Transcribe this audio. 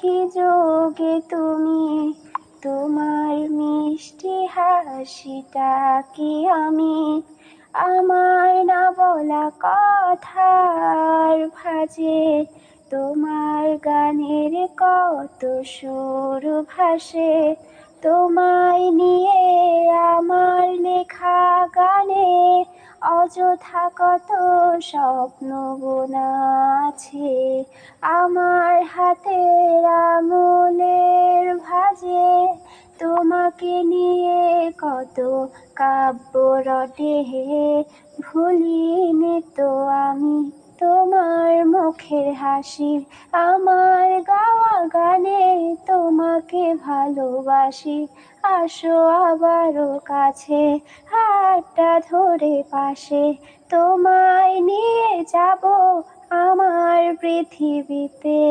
সাথী যোগে তুমি, তোমার মিষ্টি হাসিটা কি আমি আমার না বলা কথার ভাজে, তোমার গানের কত সুর ভাসে, তোমায় নিয়ে আমার লেখা গানে অযথা কত স্বপ্ন বোনা আছে। আমার হাতের আঙুলের ভাঁজে তোমাকে নিয়ে কত কাব্য রটে, ভুলিনি তো আমি তোমার মুখের হাসি, আমার গাওয়া গানে তোমাকে ভালোবাসি। আসো আবারও কাছে, হাতটা ধরে পাশে, তোমায় নিয়ে যাব আমার পৃথিবীতে।